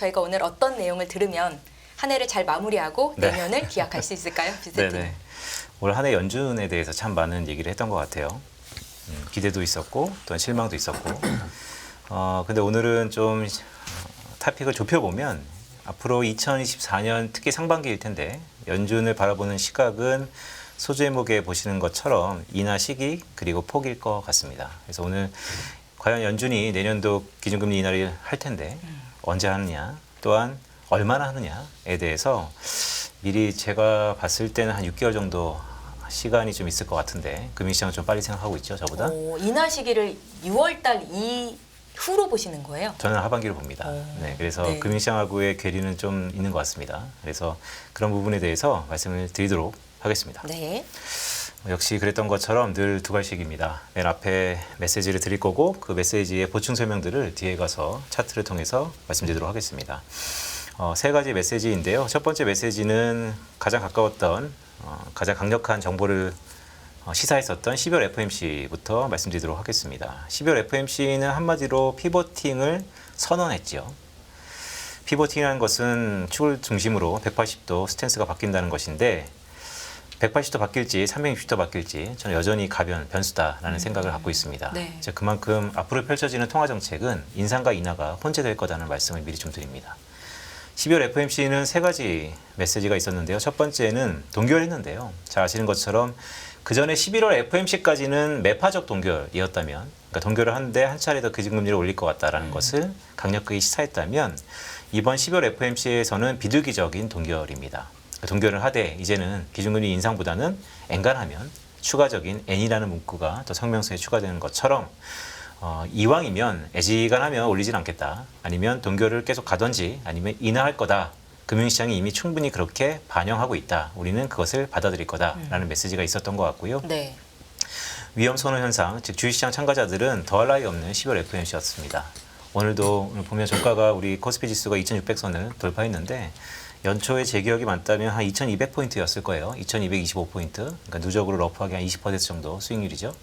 저희가 오늘 어떤 내용을 들으면 한 해를 잘 마무리하고 네. 내년을 기약할 수 있을까요? 비세팀. 네네. 올 한 해 연준에 대해서 참 많은 얘기를 했던 것 같아요. 기대도 있었고 또 실망도 있었고. 근데 오늘은 좀 토픽을 좁혀보면 앞으로 2024년 특히 상반기일 텐데 연준을 바라보는 시각은 소제목에 보시는 것처럼 인하 시기 그리고 폭일 것 같습니다. 그래서 오늘 과연 연준이 내년도 기준금리 인하를 할 텐데 언제 하느냐 또한 얼마나 하느냐에 대해서 미리 제가 봤을 때는 한 6개월 정도 시간이 좀 있을 것 같은데 금융시장은 좀 빨리 생각하고 있죠, 저보다. 인하 시기를 6월달 이후로 보시는 거예요? 저는 하반기로 봅니다. 네, 그래서 네. 금융시장하고의 괴리는 좀 있는 것 같습니다. 그래서 그런 부분에 대해서 말씀을 드리도록 하겠습니다. 네. 역시 그랬던 것처럼 늘 두 갈씩입니다. 맨 앞에 메시지를 드릴 거고 그 메시지의 보충 설명들을 뒤에 가서 차트를 통해서 말씀드리도록 하겠습니다. 세 가지 메시지인데요. 첫 번째 메시지는 가장 가까웠던 가장 강력한 정보를 시사했었던 12월 FOMC부터 말씀드리도록 하겠습니다. 12월 FOMC는 한마디로 피보팅을 선언했죠. 피보팅이라는 것은 축을 중심으로 180도 스탠스가 바뀐다는 것인데 180도 바뀔지 360도 바뀔지 저는 여전히 가변, 변수다라는 생각을 갖고 있습니다. 네. 즉 그만큼 앞으로 펼쳐지는 통화정책은 인상과 인하가 혼재될 거다는 말씀을 미리 좀 드립니다. 12월 FOMC는 세 가지 메시지가 있었는데요. 첫 번째는 동결했는데요. 잘 아시는 것처럼 그 전에 11월 FOMC까지는 매파적 동결이었다면, 그러니까 동결을 하는데 한 차례 더 기준금리를 올릴 것 같다라는 것을 강력하게 시사했다면 이번 12월 FOMC에서는 비둘기적인 동결입니다. 동결을 하되 이제는 기준금리 인상보다는 엔간하면 추가적인 N이라는 문구가 또 성명서에 추가되는 것처럼 이왕이면 애지간하면 올리진 않겠다. 아니면 동결을 계속 가든지 아니면 인하할 거다. 금융시장이 이미 충분히 그렇게 반영하고 있다. 우리는 그것을 받아들일 거다라는 메시지가 있었던 것 같고요. 네. 위험 선호 현상, 즉 주식시장 참가자들은 더할 나위 없는 10월 FOMC였습니다. 오늘도 보면 종가가 우리 코스피 지수가 2,600선을 돌파했는데 연초에 제 기억이 맞다면 한 2,200포인트였을 거예요. 2,225포인트. 그러니까 누적으로 러프하게 한 20% 정도 수익률이죠.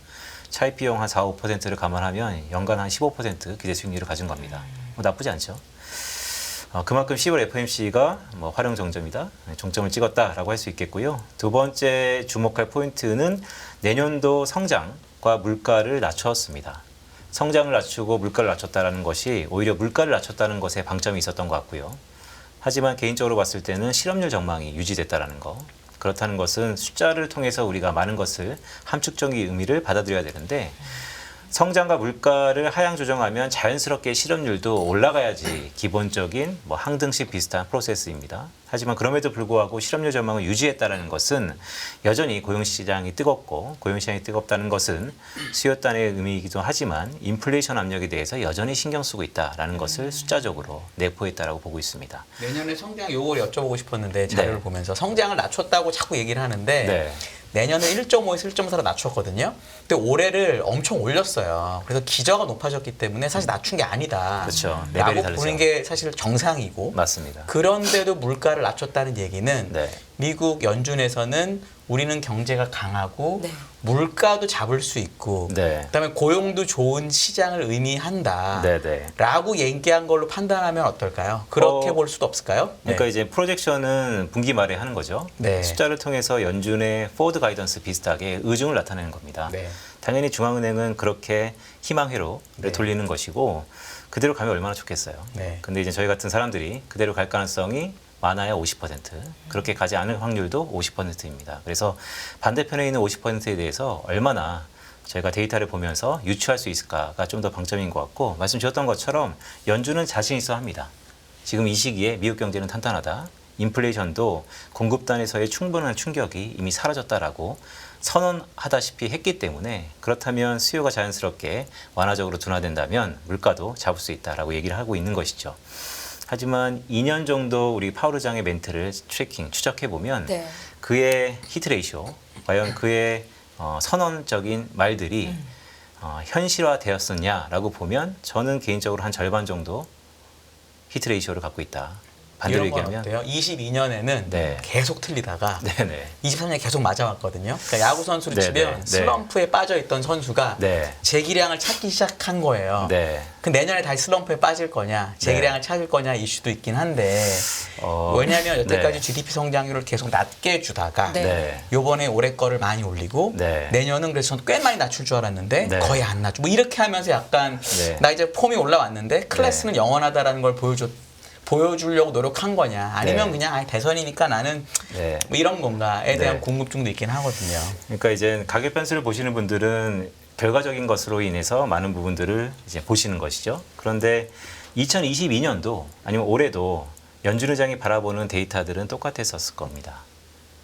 차익 비용 한 4, 5%를 감안하면 연간 한 15% 기대 수익률을 가진 겁니다. 나쁘지 않죠. 그만큼 10월 FOMC가 활용 정점이다, 종점을 찍었다라고 할 수 있겠고요. 두 번째 주목할 포인트는 내년도 성장과 물가를 낮추었습니다. 성장을 낮추고 물가를 낮췄다는 것이 오히려 물가를 낮췄다는 것에 방점이 있었던 것 같고요. 하지만 개인적으로 봤을 때는 실업률 전망이 유지됐다는 거. 그렇다는 것은 숫자를 통해서 우리가 많은 것을 함축적인 의미를 받아들여야 되는데 성장과 물가를 하향 조정하면 자연스럽게 실업률도 올라가야지 기본적인 항등식 비슷한 프로세스입니다. 하지만 그럼에도 불구하고 실업률 전망을 유지했다는 것은 여전히 고용시장이 뜨겁고 고용시장이 뜨겁다는 것은 수요단의 의미이기도 하지만 인플레이션 압력에 대해서 여전히 신경 쓰고 있다는 것을 숫자적으로 내포했다라고 보고 있습니다. 내년에 성장 요걸 여쭤보고 싶었는데 자료를 네. 보면서 성장을 낮췄다고 자꾸 얘기를 하는데 네. 내년에 1.5에서 1.4로 낮췄거든요. 근데 올해를 엄청 올렸어요. 그래서 기저가 높아졌기 때문에 사실 낮춘 게 아니다. 그렇죠. 레벨이 라고 다르죠. 보는 게 사실 정상이고. 맞습니다. 그런데도 물가를 낮췄다는 얘기는 네. 미국 연준에서는 우리는 경제가 강하고 네. 물가도 잡을 수 있고 네. 그다음에 고용도 좋은 시장을 의미한다. 네. 라고 얘기한 걸로 판단하면 어떨까요? 그렇게 볼 수도 없을까요? 그러니까 네. 이제 프로젝션은 분기 말에 하는 거죠. 네. 숫자를 통해서 연준의 포워드 가이던스 비슷하게 의중을 나타내는 겁니다. 네. 당연히 중앙은행은 그렇게 희망회로를 네. 돌리는 것이고 그대로 가면 얼마나 좋겠어요. 네. 근데 이제 저희 같은 사람들이 그대로 갈 가능성이 많아야 50%, 그렇게 가지 않을 확률도 50%입니다. 그래서 반대편에 있는 50%에 대해서 얼마나 저희가 데이터를 보면서 유추할 수 있을까가 좀 더 방점인 것 같고 말씀 주셨던 것처럼 연준은 자신 있어 합니다. 지금 이 시기에 미국 경제는 탄탄하다. 인플레이션도 공급단에서의 충분한 충격이 이미 사라졌다라고 선언하다시피 했기 때문에 그렇다면 수요가 자연스럽게 완화적으로 둔화된다면 물가도 잡을 수 있다라고 얘기를 하고 있는 것이죠. 하지만 2년 정도 우리 파월 의장의 멘트를 추적해보면 네. 그의 히트 레이쇼, 과연 그의 선언적인 말들이 현실화되었었냐라고 보면 저는 개인적으로 한 절반 정도 히트 레이쇼를 갖고 있다. 반대로 이런 건 얘기하면 어때요? 22년에는 네. 계속 틀리다가 네네. 23년에 계속 맞아왔거든요. 그러니까 야구 선수를 네, 치면 네, 네. 슬럼프에 빠져있던 선수가 네. 재기량을 찾기 시작한 거예요. 네. 그 내년에 다시 슬럼프에 빠질 거냐, 재기량을 찾을 거냐 이슈도 있긴 한데 왜냐하면 여태까지 네. GDP 성장률을 계속 낮게 주다가 네. 네. 요번에 올해 거를 많이 올리고 네. 내년은 그래서 저는 꽤 많이 낮출 줄 알았는데 네. 거의 안 낮죠. 뭐 이렇게 하면서 약간 네. 나 이제 폼이 올라왔는데 클래스는 영원하다라는 걸 보여주려고 노력한 거냐 아니면 네. 그냥 아니, 대선이니까 나는 네. 뭐 이런 건가에 대한 네. 궁금증도 있긴 하거든요. 그러니까 이제 가격 변수를 보시는 분들은 결과적인 것으로 인해서 많은 부분들을 이제 보시는 것이죠. 그런데 2022년도 아니면 올해도 연준 의장이 바라보는 데이터들은 똑같았었을 겁니다.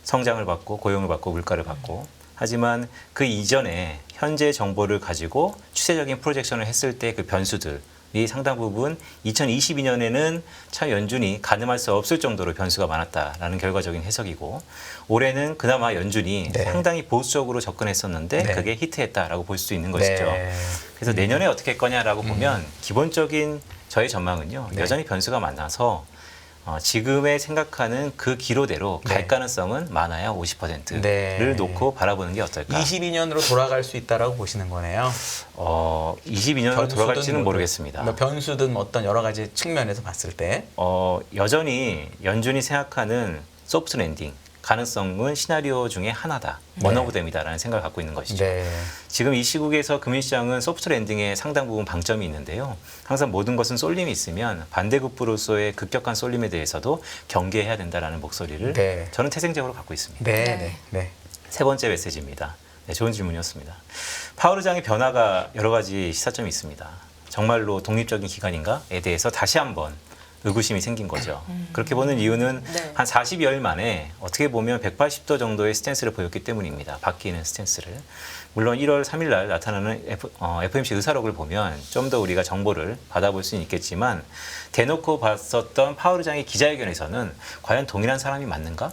성장을 받고 고용을 받고 물가를 받고 하지만 그 이전에 현재 정보를 가지고 추세적인 프로젝션을 했을 때 그 변수들이 상당 부분 2022년에는 참 연준이 가늠할 수 없을 정도로 변수가 많았다라는 결과적인 해석이고 올해는 그나마 연준이 네. 상당히 보수적으로 접근했었는데 네. 그게 히트했다라고 볼 수 있는 것이죠. 네. 그래서 내년에 어떻게 할 거냐라고 보면 기본적인 저의 전망은요. 네. 여전히 변수가 많아서 지금의 생각하는 그 기로대로 갈 네. 가능성은 많아야 50%를 네. 놓고 바라보는 게 어떨까? 22년으로 돌아갈 수 있다라고 보시는 거네요. 22년으로 돌아갈지는 모르겠습니다. 뭐 변수든 어떤 여러 가지 측면에서 봤을 때. 여전히 연준이 생각하는 소프트 랜딩 가능성은 시나리오 중에 하나다. 네. 원오브댐이다라는 생각을 갖고 있는 것이죠. 네. 지금 이 시국에서 금융시장은 소프트 랜딩에 상당 부분 방점이 있는데요. 항상 모든 것은 쏠림이 있으면 반대급부로서의 급격한 쏠림에 대해서도 경계해야 된다라는 목소리를 네. 저는 태생적으로 갖고 있습니다. 네. 네. 네. 네. 세 번째 메시지입니다. 네, 좋은 질문이었습니다. 파월 의장의 변화가 여러 가지 시사점이 있습니다. 정말로 독립적인 기관인가에 대해서 다시 한번 의구심이 생긴 거죠. 그렇게 보는 이유는 네. 한 40여일 만에 어떻게 보면 180도 정도의 스탠스를 보였기 때문입니다. 바뀌는 스탠스를. 물론 1월 3일 날 나타나는 FOMC 의사록을 보면 좀 더 우리가 정보를 받아볼 수는 있겠지만 대놓고 봤었던 파월 의장의 기자회견에서는 과연 동일한 사람이 맞는가?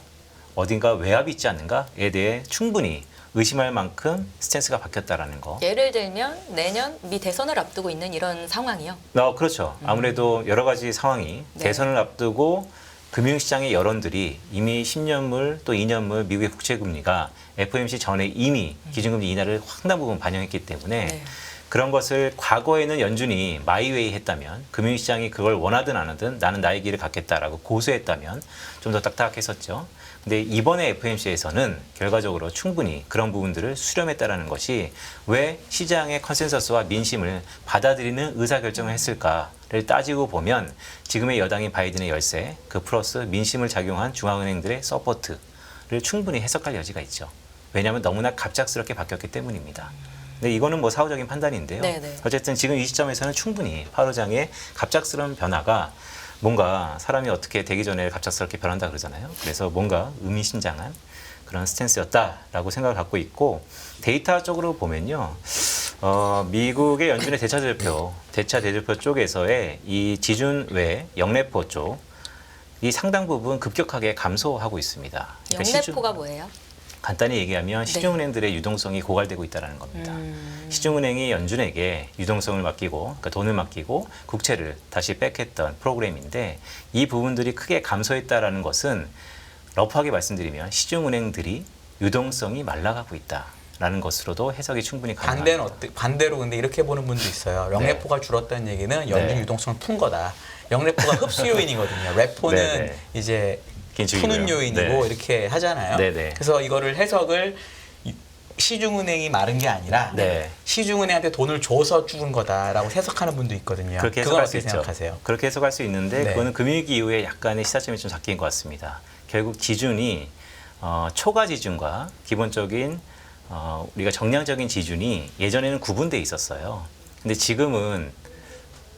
어딘가 외압이 있지 않는가에 대해 충분히 의심할 만큼 스탠스가 바뀌었다라는 거. 예를 들면 내년 미 대선을 앞두고 있는 이런 상황이요. 그렇죠. 아무래도 여러 가지 상황이 네. 대선을 앞두고 금융시장의 여론들이 이미 10년물 또 2년물 미국의 국채금리가 FOMC 전에 이미 기준금리 인하를 상당 부분 반영했기 때문에 네. 그런 것을 과거에는 연준이 마이웨이 했다면 금융시장이 그걸 원하든 안 하든 나는 나의 길을 갖겠다라고 고수했다면 좀 더 딱딱했었죠. 근데 이번에 FOMC에서는 결과적으로 충분히 그런 부분들을 수렴했다라는 것이 왜 시장의 컨센서스와 민심을 받아들이는 의사결정을 했을까를 따지고 보면 지금의 여당인 바이든의 열세, 그 플러스 민심을 작용한 중앙은행들의 서포트를 충분히 해석할 여지가 있죠. 왜냐하면 너무나 갑작스럽게 바뀌었기 때문입니다. 근데 이거는 뭐 사후적인 판단인데요. 네네. 어쨌든 지금 이 시점에서는 충분히 파월 의장의 갑작스러운 변화가 뭔가 사람이 어떻게 되기 전에 갑작스럽게 변한다 그러잖아요. 그래서 뭔가 의미심장한 그런 스탠스였다라고 생각을 갖고 있고 데이터적으로 보면요. 미국의 연준의 대차 대조표 쪽에서의 이 지준 외 영래포 쪽이 상당 부분 급격하게 감소하고 있습니다. 그러니까 영래포가 뭐예요? 간단히 얘기하면 시중은행들의 유동성이 고갈되고 있다는 겁니다. 시중은행이 연준에게 유동성을 맡기고 그러니까 돈을 맡기고 국채를 다시 백했던 프로그램인데 이 부분들이 크게 감소했다는 것은 러프하게 말씀드리면 시중은행들이 유동성이 말라가고 있다라는 것으로도 해석이 충분히 가능합니다. 반대로 근데 이렇게 보는 분도 있어요. 영래포가 줄었다는 얘기는 연준 네. 유동성을 푼 거다. 영래포가 흡수 요인이거든요. 레포는 네, 네. 이제 긴축이고요. 푸는 요인이고 네. 이렇게 하잖아요. 네, 네. 그래서 이거를 해석을 시중은행이 마른 게 아니라 네. 시중은행한테 돈을 줘서 죽은 거다라고 해석하는 분도 있거든요. 그렇게 그건 해석할 수 어떻게 있죠. 생각하세요? 그렇게 해석할 수 있는데 네. 그거는 금융위기 이후에 약간의 시사점이 좀 바뀐 것 같습니다. 결국 기준이 초과 지준과 기본적인 우리가 정량적인 지준이 예전에는 구분돼 있었어요. 근데 지금은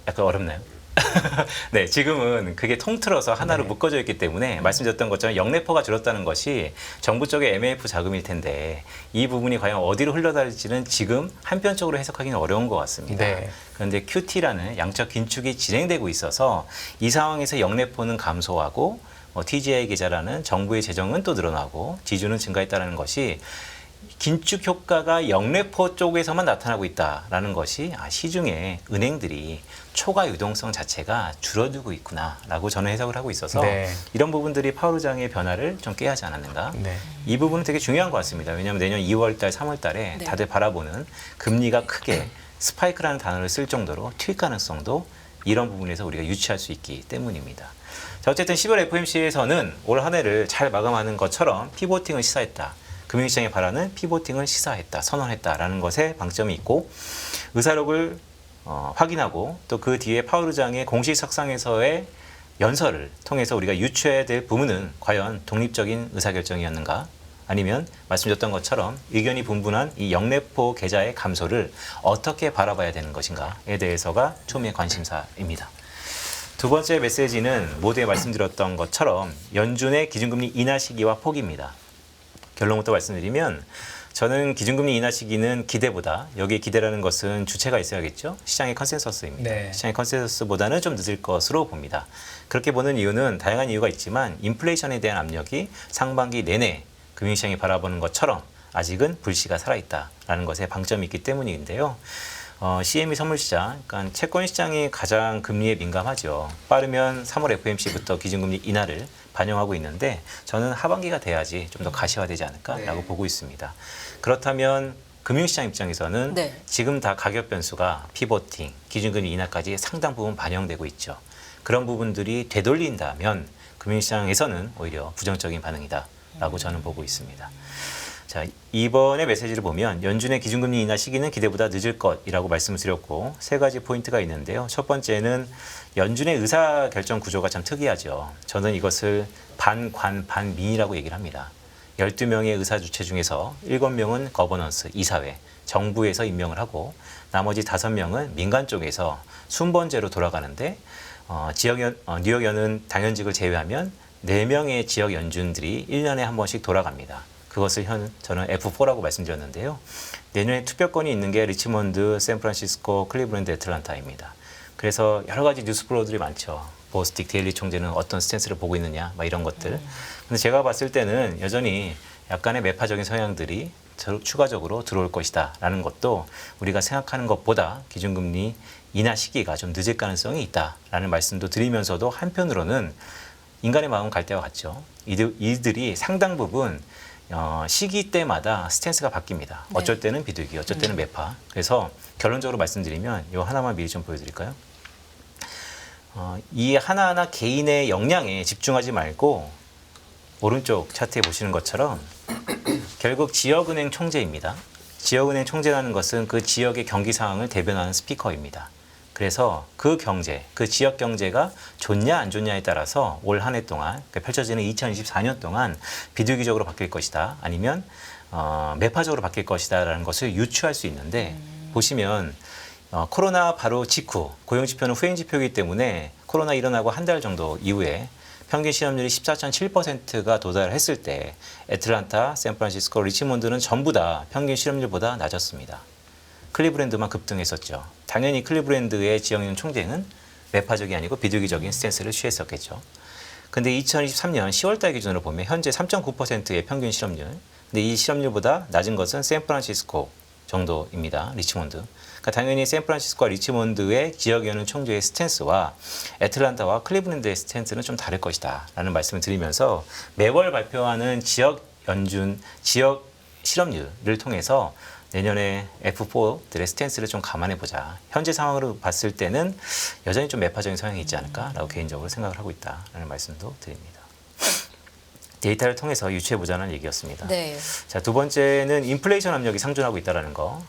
약간 어렵나요? 네, 지금은 그게 통틀어서 하나로 네. 묶어져 있기 때문에 말씀드렸던 것처럼 영래포가 줄었다는 것이 정부 쪽의 MLF 자금일 텐데 이 부분이 과연 어디로 흘러갈지는 지금 한편적으로 해석하기는 어려운 것 같습니다. 네. 그런데 QT라는 양적 긴축이 진행되고 있어서 이 상황에서 영래포는 감소하고 TGI 계좌라는 정부의 재정은 또 늘어나고 지준은 증가했다는 것이 긴축 효과가 영래포 쪽에서만 나타나고 있다라는 것이 시중에 은행들이 초과 유동성 자체가 줄어들고 있구나라고 저는 해석을 하고 있어서 네. 이런 부분들이 파우르장의 변화를 좀 깨하지 않았는가. 네. 이 부분은 되게 중요한 것 같습니다. 왜냐하면 내년 2월 달, 3월 달에 네. 다들 바라보는 금리가 크게 스파이크라는 단어를 쓸 정도로 튈 가능성도 이런 부분에서 우리가 유치할 수 있기 때문입니다. 자, 어쨌든 10월 FOMC에서는 올 한 해를 잘 마감하는 것처럼 피보팅을 시사했다. 금융시장에 바라는 피보팅을 시사했다, 선언했다라는 것에 방점이 있고 의사록을 확인하고 또 그 뒤에 파월 의장의 공식 석상에서의 연설을 통해서 우리가 유추해야 될 부분은 과연 독립적인 의사결정이었는가 아니면 말씀드렸던 것처럼 의견이 분분한 이 영래포 계좌의 감소를 어떻게 바라봐야 되는 것인가에 대해서가 초미의 관심사입니다. 두 번째 메시지는 모두에 말씀드렸던 것처럼 연준의 기준금리 인하 시기와 폭입니다. 결론부터 말씀드리면 저는 기준금리 인하 시기는 기대보다 여기에 기대라는 것은 주체가 있어야겠죠. 시장의 컨센서스입니다. 네. 시장의 컨센서스보다는 좀 늦을 것으로 봅니다. 그렇게 보는 이유는 다양한 이유가 있지만 인플레이션에 대한 압력이 상반기 내내 금융시장이 바라보는 것처럼 아직은 불씨가 살아있다라는 것에 방점이 있기 때문인데요. CME 선물시장, 그러니까 채권시장이 가장 금리에 민감하죠. 빠르면 3월 FOMC부터 기준금리 인하를 반영하고 있는데 저는 하반기가 돼야지 좀 더 가시화되지 않을까라고 네. 보고 있습니다. 그렇다면 금융시장 입장에서는 네. 지금 다 가격 변수가 피보팅, 기준금리 인하까지 상당 부분 반영되고 있죠. 그런 부분들이 되돌린다면 금융시장에서는 오히려 부정적인 반응이다라고 저는 보고 있습니다. 자, 이번에 메시지를 보면 연준의 기준금리 인하 시기는 기대보다 늦을 것이라고 말씀을 드렸고 세 가지 포인트가 있는데요. 첫 번째는 연준의 의사결정 구조가 참 특이하죠. 저는 이것을 반관, 반민이라고 얘기를 합니다. 12명의 의사 주체 중에서 7명은 거버넌스, 이사회, 정부에서 임명을 하고 나머지 5명은 민간 쪽에서 순번제로 돌아가는데 뉴욕연은 당연직을 제외하면 4명의 지역 연준들이 1년에 한 번씩 돌아갑니다. 그것을 저는 F4라고 말씀드렸는데요. 내년에 투표권이 있는 게 리치몬드, 샌프란시스코, 클리브랜드, 애틀란타입니다. 그래서 여러 가지 뉴스 플로우들이 많죠. 보스틱 데일리 총재는 어떤 스탠스를 보고 있느냐, 막 이런 것들. 근데 제가 봤을 때는 여전히 약간의 매파적인 성향들이 추가적으로 들어올 것이다라는 것도 우리가 생각하는 것보다 기준금리 인하 시기가 좀 늦을 가능성이 있다라는 말씀도 드리면서도 한편으로는 인간의 마음은 갈대와 같죠. 이들이 상당 부분 시기 때마다 스탠스가 바뀝니다. 어쩔 때는 비둘기, 어쩔 때는 매파. 그래서 결론적으로 말씀드리면 이 하나만 미리 좀 보여드릴까요? 이 하나하나 개인의 역량에 집중하지 말고 오른쪽 차트에 보시는 것처럼 결국 지역은행 총재입니다. 지역은행 총재라는 것은 그 지역의 경기 상황을 대변하는 스피커입니다. 그래서 그 경제, 그 지역 경제가 좋냐 안 좋냐에 따라서 올 한 해 동안 펼쳐지는 2024년 동안 비둘기적으로 바뀔 것이다. 아니면 매파적으로 바뀔 것이다 라는 것을 유추할 수 있는데 보시면 코로나 바로 직후 고용지표는 후행지표이기 때문에 코로나 일어나고 한 달 정도 이후에 평균 실업률이 14.7%가 도달했을 때 애틀란타, 샌프란시스코, 리치몬드는 전부 다 평균 실업률보다 낮았습니다. 클리브랜드만 급등했었죠. 당연히 클리브랜드의 지역연 총재는 매파적이 아니고 비둘기적인 스탠스를 취했었겠죠. 근데 2023년 10월달 기준으로 보면 현재 3.9%의 평균 실업률. 근데 이 실업률보다 낮은 것은 샌프란시스코 정도입니다. 리치몬드. 그러니까 당연히 샌프란시스코와 리치몬드의 지역연은 총재의 스탠스와 애틀란타와 클리브랜드의 스탠스는 좀 다를 것이다 라는 말씀을 드리면서 매월 발표하는 지역 연준, 지역 실업률을 통해서 내년에 F4들의 스탠스를 좀 감안해보자. 현재 상황으로 봤을 때는 여전히 좀 매파적인 성향이 있지 않을까라고 개인적으로 생각을 하고 있다라는 말씀도 드립니다. 데이터를 통해서 유추해보자는 얘기였습니다. 네. 자, 두 번째는 인플레이션 압력이 상존하고 있다는 거.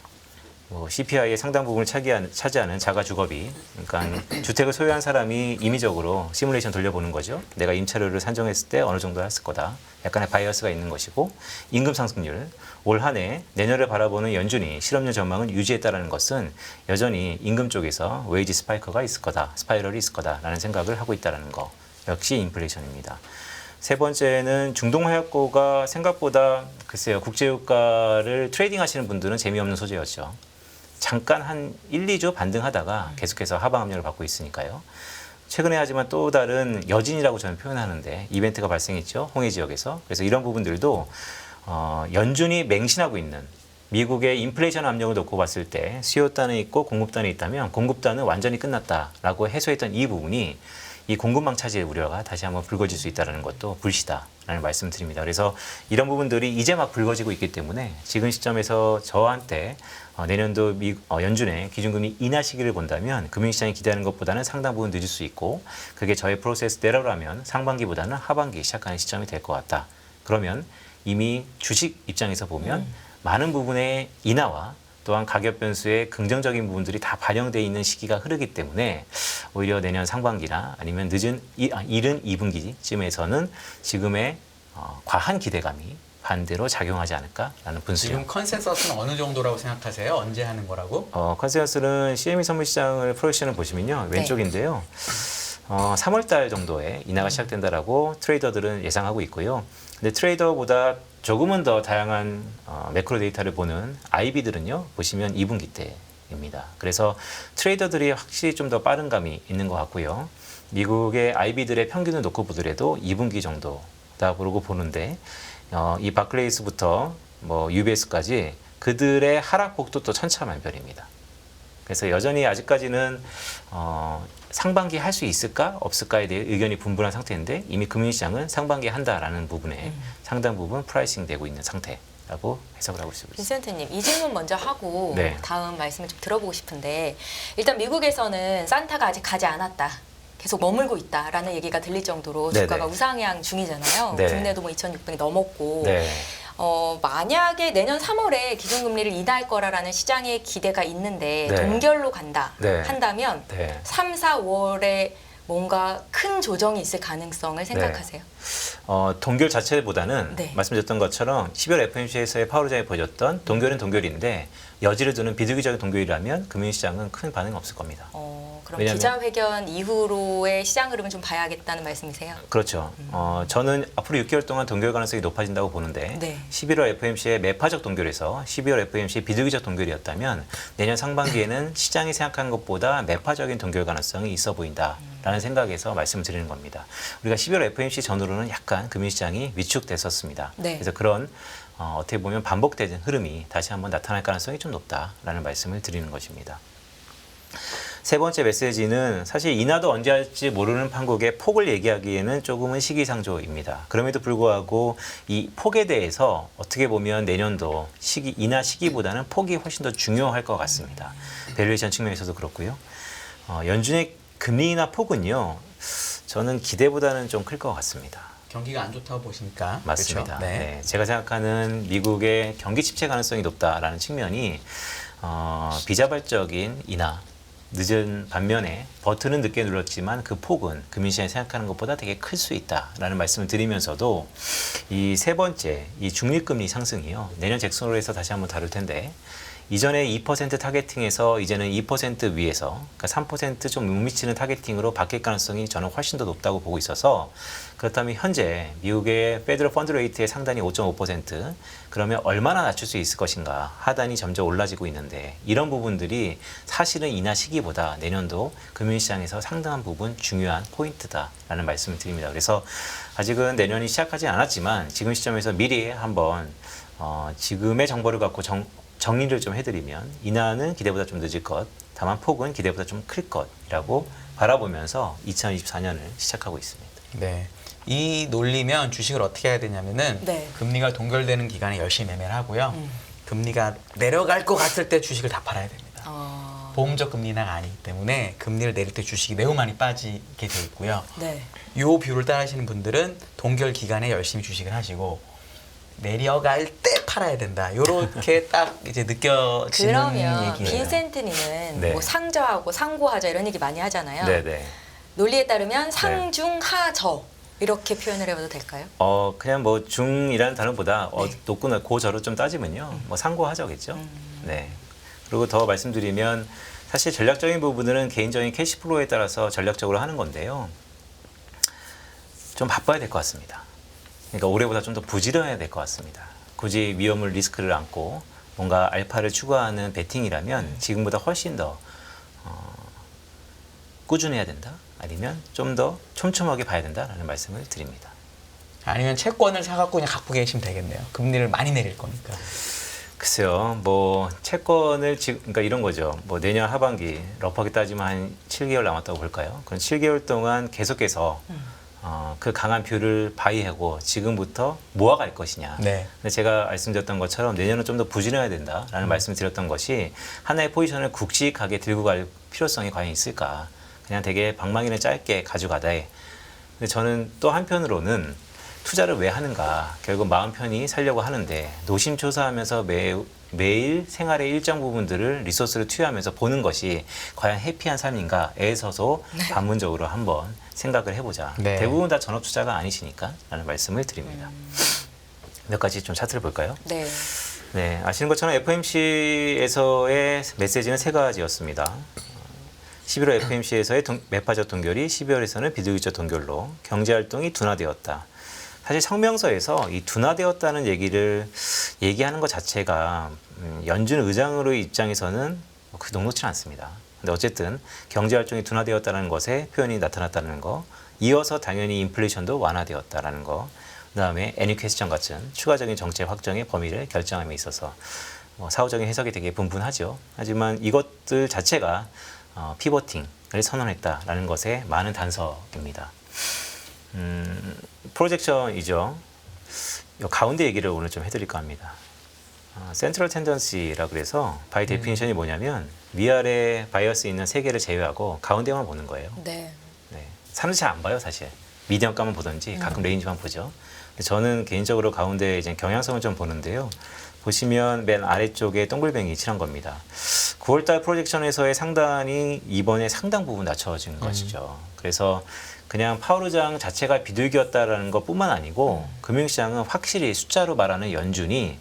CPI의 상당 부분을 차지하는 자가 주거비, 그러니까 주택을 소유한 사람이 임의적으로 시뮬레이션 돌려보는 거죠. 내가 임차료를 산정했을 때 어느 정도 했을 거다. 약간의 바이어스가 있는 것이고 임금 상승률, 올 한 해 내년을 바라보는 연준이 실업률 전망을 유지했다는 것은 여전히 임금 쪽에서 웨이지 스파이크가 있을 거다, 스파이럴이 있을 거다라는 생각을 하고 있다는 거. 역시 인플레이션입니다. 세 번째는 중동화약고가 생각보다 글쎄요 국제유가를 트레이딩 하시는 분들은 재미없는 소재였죠. 잠깐 한 1, 2주 반등하다가 계속해서 하방 압력을 받고 있으니까요. 최근에 하지만 또 다른 여진이라고 저는 표현하는데 이벤트가 발생했죠. 홍해 지역에서. 그래서 이런 부분들도 연준이 맹신하고 있는 미국의 인플레이션 압력을 놓고 봤을 때 수요단이 있고 공급단이 있다면 공급단은 완전히 끝났다라고 해소했던 이 부분이 이 공급망 차질 우려가 다시 한번 불거질 수 있다는 것도 불시다라는 말씀을 드립니다. 그래서 이런 부분들이 이제 막 불거지고 있기 때문에 지금 시점에서 저한테 내년도 연준의 기준금리 인하 시기를 본다면 금융시장이 기대하는 것보다는 상당 부분 늦을 수 있고 그게 저의 프로세스대로라면 상반기보다는 하반기 시작하는 시점이 될 것 같다. 그러면 이미 주식 입장에서 보면 많은 부분의 인하와 또한 가격 변수의 긍정적인 부분들이 다 반영되어 있는 시기가 흐르기 때문에 오히려 내년 상반기나 아니면 이른 2분기쯤에서는 지금의 과한 기대감이 반대로 작용하지 않을까라는 분수령. 지금 컨센서스는 어느 정도라고 생각하세요? 언제 하는 거라고? 컨센서스는 CME 선물시장을 프로젝션을 보시면요. 왼쪽인데요. 3월 달 정도에 인하가 시작된다라고 트레이더들은 예상하고 있고요. 근데 트레이더보다 조금은 더 다양한 매크로 데이터를 보는 IB들은요. 보시면 2분기 때입니다. 그래서 트레이더들이 확실히 좀 더 빠른 감이 있는 것 같고요. 미국의 IB들의 평균을 놓고 보더라도 2분기 정도다 그러고 보는데 이 바클레이스부터 뭐 UBS까지 그들의 하락폭도 또 천차만별입니다. 그래서 여전히 아직까지는 상반기 할 수 있을까 없을까에 대해 의견이 분분한 상태인데 이미 금융시장은 상반기에 한다라는 부분에 상당 부분 프라이싱 되고 있는 상태라고 해석을 하고 있습니다. 빈센트님 이 질문 먼저 하고 네. 다음 말씀을 좀 들어보고 싶은데 일단 미국에서는 산타가 아직 가지 않았다. 계속 머물고 있다라는 얘기가 들릴 정도로 네네. 주가가 우상향 중이잖아요. 네. 국내도 뭐 2,600이 넘었고 네. 만약에 내년 3월에 기준금리를 인하할 거라라는 시장의 기대가 있는데 네. 동결로 간다 네. 한다면 네. 3, 4월에 뭔가 큰 조정이 있을 가능성을 생각하세요? 동결 자체보다는 네. 말씀드렸던 것처럼 10월 FOMC에서의 파월 의장이 보여줬던 동결은 동결인데 여지를 두는 비둘기적인 동결이라면 금융시장은 큰 반응 없을 겁니다. 그럼 왜냐하면- 기자회견 이후로의 시장 흐름을 좀 봐야겠다는 말씀이세요? 그렇죠. 저는 앞으로 6개월 동안 동결 가능성이 높아진다고 보는데 네. 11월 FOMC의 매파적 동결에서 12월 FOMC의 비둘기적 동결이었다면 내년 상반기에는 시장이 생각한 것보다 매파적인 동결 가능성이 있어 보인다라는 생각에서 말씀을 드리는 겁니다. 우리가 12월 FOMC 전후로는 약간 금융시장이 위축됐었습니다. 네. 그래서 그런 어떻게 보면 반복되는 흐름이 다시 한번 나타날 가능성이 좀 높다라는 말씀을 드리는 것입니다. 세 번째 메시지는 사실 인하도 언제 할지 모르는 판국의 폭을 얘기하기에는 조금은 시기상조입니다. 그럼에도 불구하고 이 폭에 대해서 어떻게 보면 내년도 인하 시기보다는 폭이 훨씬 더 중요할 것 같습니다. 밸류에이션 측면에서도 그렇고요. 연준의 금리 인하 폭은요. 저는 기대보다는 좀 클 것 같습니다. 경기가 안 좋다고 보시니까. 맞습니다. 그렇죠? 네. 네, 제가 생각하는 미국의 경기 침체 가능성이 높다라는 측면이 비자발적인 인하 늦은 반면에 버튼은 늦게 눌렀지만 그 폭은 금융시장이 생각하는 것보다 되게 클 수 있다라는 말씀을 드리면서도 이 세 번째 이 중립금리 상승이요. 내년 잭슨홀에서 다시 한번 다룰 텐데 이전에 2% 타겟팅에서 이제는 2% 위에서 그러니까 3% 좀 못 미치는 타겟팅으로 바뀔 가능성이 저는 훨씬 더 높다고 보고 있어서 그렇다면 현재 미국의 페더럴 펀드 레이트의 상단이 5.5% 그러면 얼마나 낮출 수 있을 것인가 하단이 점점 올라지고 있는데 이런 부분들이 사실은 인하 시기보다 내년도 금융시장에서 상당한 부분 중요한 포인트다라는 말씀을 드립니다. 그래서 아직은 내년이 시작하지 않았지만 지금 시점에서 미리 한번 지금의 정보를 갖고 정리를 좀 해드리면 인하는 기대보다 좀 늦을 것, 다만 폭은 기대보다 좀 클 것이라고 바라보면서 2024년을 시작하고 있습니다. 네. 이 논리면 주식을 어떻게 해야 되냐면은 네. 금리가 동결되는 기간에 열심히 매매를 하고요. 금리가 내려갈 것 같을 때 주식을 다 팔아야 됩니다. 보험적 금리 인하가 아니기 때문에 금리를 내릴 때 주식이 매우 많이 빠지게 돼 있고요. 네. 요 뷰를 따르시는 분들은 동결 기간에 열심히 주식을 하시고 내려갈 때 팔아야 된다. 요렇게 딱 이제 느껴지는 그러면 얘기예요. 빈센트님은 네. 뭐 상저하고 상고하저 이런 얘기 많이 하잖아요. 네네. 논리에 따르면 상중하저 이렇게 표현을 해봐도 될까요? 그냥 뭐 중이라는 단어보다 네. 높거나 고저로 좀 따지면요. 뭐 상고하저겠죠. 네. 그리고 더 말씀드리면 사실 전략적인 부분들은 개인적인 캐시플로우에 따라서 전략적으로 하는 건데요. 좀 바빠야 될 것 같습니다. 그러니까 올해보다 좀 더 부지런해야 될 것 같습니다. 굳이 위험을 리스크를 안고 뭔가 알파를 추구하는 베팅이라면 지금보다 훨씬 더 꾸준해야 된다. 아니면 좀 더 촘촘하게 봐야 된다라는 말씀을 드립니다. 아니면 채권을 사갖고 그냥 갖고 계시면 되겠네요. 금리를 많이 내릴 거니까. 글쎄요, 뭐 채권을 지금 그러니까 이런 거죠. 뭐 내년 하반기 러프하게 따지면 한 7개월 남았다고 볼까요? 그럼 7개월 동안 계속해서 그 강한 뷰를 바이하고 지금부터 모아갈 것이냐. 네. 근데 제가 말씀드렸던 것처럼 내년은 좀 더 부진해야 된다라는 말씀을 드렸던 것이 하나의 포지션을 굵직하게 들고 갈 필요성이 과연 있을까? 그냥 되게 방망이를 짧게 가져가다. 근데 저는 또 한편으로는 투자를 왜 하는가? 결국 마음 편히 살려고 하는데 노심초사하면서 매일 생활의 일정 부분들을 리소스를 투여하면서 보는 것이 과연 해피한 삶인가에 서서 반문적으로 한번 생각을 해보자. 네. 대부분 다 전업 투자가 아니시니까 라는 말씀을 드립니다. 몇 가지 좀 차트를 볼까요? 네. 네, 아시는 것처럼 FOMC에서의 메시지는 세 가지였습니다. 11월 FOMC에서의 매파적 동결이 12월에서는 비둘기적 동결로 경제활동이 둔화되었다. 사실 성명서에서 이 둔화되었다는 얘기를 얘기하는 것 자체가 연준 의장으로의 입장에서는 그 녹록지 않습니다. 근데 어쨌든 경제활동이 둔화되었다는 것에 표현이 나타났다는 거, 이어서 당연히 인플레이션도 완화되었다는 거, 그다음에 애니 퀘스천 같은 추가적인 정책 확정의 범위를 결정함에 있어서 사후적인 해석이 되게 분분하죠. 하지만 이것들 자체가 피보팅을 선언했다라는 것에 많은 단서입니다. 프로젝션이죠. 가운데 얘기를 오늘 좀 해드릴까 합니다. 센트럴 텐던시라 그래서 바이 데피니션이 뭐냐면 위아래 바이어스 있는 세 개를 제외하고 가운데만 보는 거예요. 네. 네. 사람들이 잘 안 봐요, 사실. 미디엄감만 보든지 가끔 레인지만 보죠. 근데 저는 개인적으로 가운데 이제 경향성을 좀 보는데요. 보시면 맨 아래쪽에 동글뱅이 칠한 겁니다. 9월달 프로젝션에서의 상단이 이번에 상당 부분 낮춰진 것이죠. 그래서 그냥 파월 의장 자체가 비둘기였다라는 것뿐만 아니고 금융시장은 확실히 숫자로 말하는 연준이